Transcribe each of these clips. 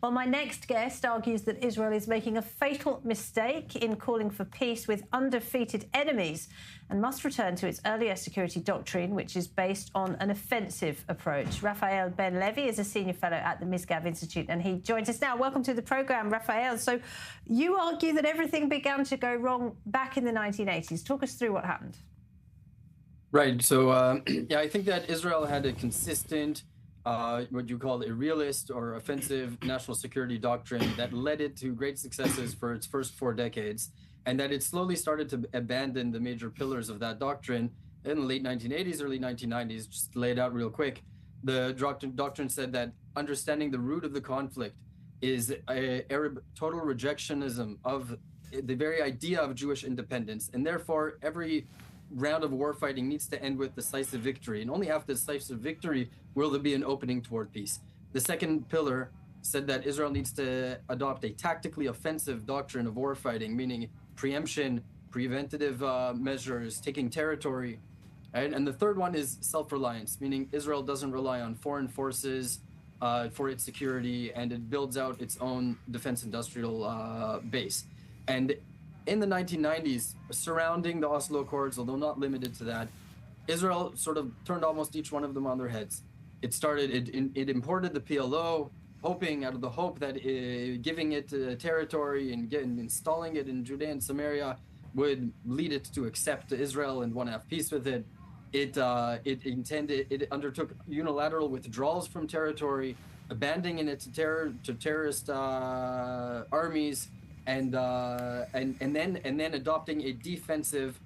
Well, my next guest argues that Israel is making a fatal mistake in calling for peace with undefeated enemies and must return to its earlier security doctrine, which is based on an offensive approach. Raphael Ben-Levy is a senior fellow at the Misgav Institute, and he joins us now. Welcome to the programme, Raphael. So you argue that everything began to go wrong back in the 1980s. Talk us through what happened. Right. So, yeah, I think that Israel had a consistent what you call a realist or offensive national security doctrine that led it to great successes for its first 4 decades, and that it slowly started to abandon the major pillars of that doctrine in the late 1980s, early 1990s. Just to lay it out real quick, the doctrine said that understanding the root of the conflict is a Arab total rejectionism of the very idea of Jewish independence, and therefore every round of war fighting needs to end with decisive victory, and only after decisive victory will there be an opening toward peace. The second pillar said that Israel needs to adopt a tactically offensive doctrine of war fighting, meaning preemption, preventative measures, taking territory. Right? And the third one is self-reliance, meaning Israel doesn't rely on foreign forces for its security, and it builds out its own defense industrial base. And in the 1990s, surrounding the Oslo Accords, although not limited to that, Israel sort of turned almost each one of them on their heads. It imported the PLO, hoping, out of the hope that giving it territory and installing it in Judea and Samaria would lead it to accept Israel and want to have peace with it. It undertook unilateral withdrawals from territory, abandoning it to terrorist armies, and then adopting a defensive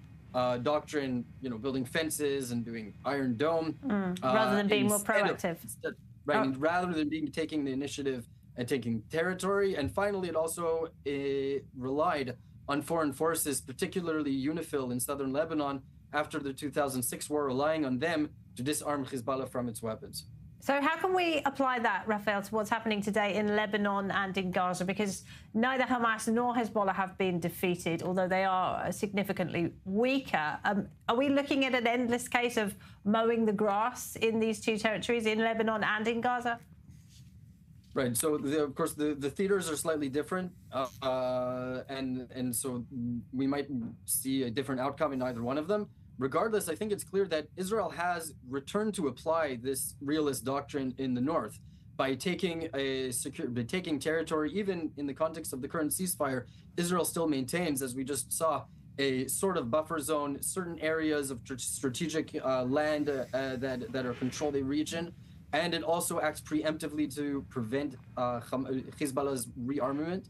doctrine, building fences and doing Iron Dome, rather than being more proactive. Rather than taking the initiative and taking territory. And finally, it also relied on foreign forces, particularly UNIFIL in southern Lebanon, after the 2006 war, relying on them to disarm Hezbollah from its weapons. So how can we apply that, Raphael, to what's happening today in Lebanon and in Gaza? Because neither Hamas nor Hezbollah have been defeated, although they are significantly weaker. Are we looking at an endless case of mowing the grass in these two territories, in Lebanon and in Gaza? Right. So, of course, the theaters are slightly different, and so we might see a different outcome in either one of them. Regardless, I think it's clear that Israel has returned to apply this realist doctrine in the north by taking territory. Even in the context of the current ceasefire, Israel still maintains, as we just saw, a sort of buffer zone, certain areas of strategic land that are controlled a region, and it also acts preemptively to prevent Hezbollah's rearmament.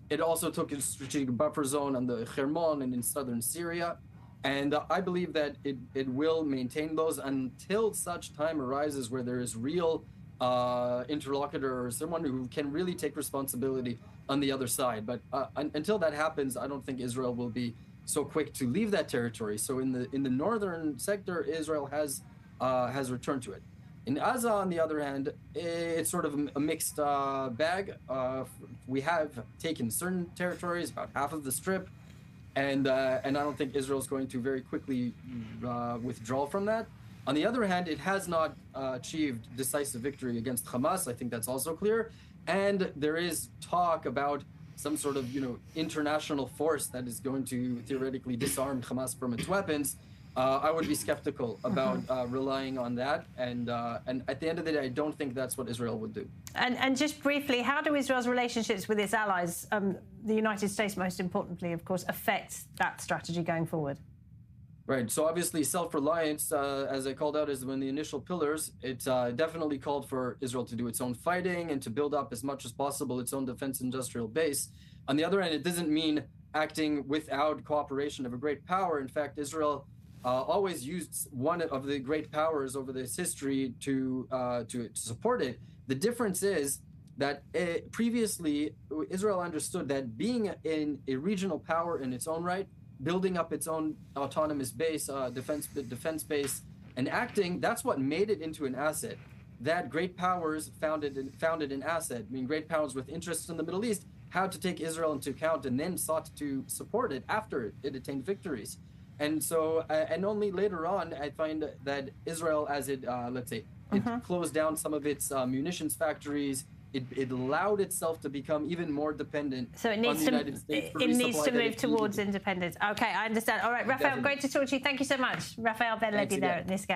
It also took a strategic buffer zone on the Hermon and in southern Syria. And I believe that it will maintain those until such time arises where there is real interlocutor or someone who can really take responsibility on the other side. But until that happens, I don't think Israel will be so quick to leave that territory. So in the northern sector, Israel has returned to it. In Gaza, on the other hand, it's sort of a mixed bag. We have taken certain territories, about half of the Strip. And I don't think Israel is going to very quickly withdraw from that. On the other hand, it has not achieved decisive victory against Hamas. I think that's also clear. And there is talk about some sort of, international force that is going to theoretically disarm Hamas from its weapons. I would be skeptical about relying on that. And at the end of the day, I don't think that's what Israel would do. And just briefly, how do Israel's relationships with its allies, the United States most importantly, of course, affect that strategy going forward? Right. So obviously self-reliance, as I called out, is one of the initial pillars. It definitely called for Israel to do its own fighting and to build up as much as possible its own defense industrial base. On the other hand, it doesn't mean acting without cooperation of a great power. In fact, Israel always used one of the great powers over this history to support it. The difference is that previously Israel understood that being in a regional power in its own right, building up its own autonomous base, defense base, and acting, that's what made it into an asset. That great powers founded an asset. I mean, great powers with interests in the Middle East had to take Israel into account and then sought to support it after it attained victories. And so, and only later on, I find that Israel, as it, let's say, it closed down some of its munitions factories, it allowed itself to become even more dependent so it needs on the United States for resupply that move towards independence. Okay, I understand. All right, Raphael, Definitely. great to talk to you. Thank you so much. Raphael Ben-Levy there at NISCAP.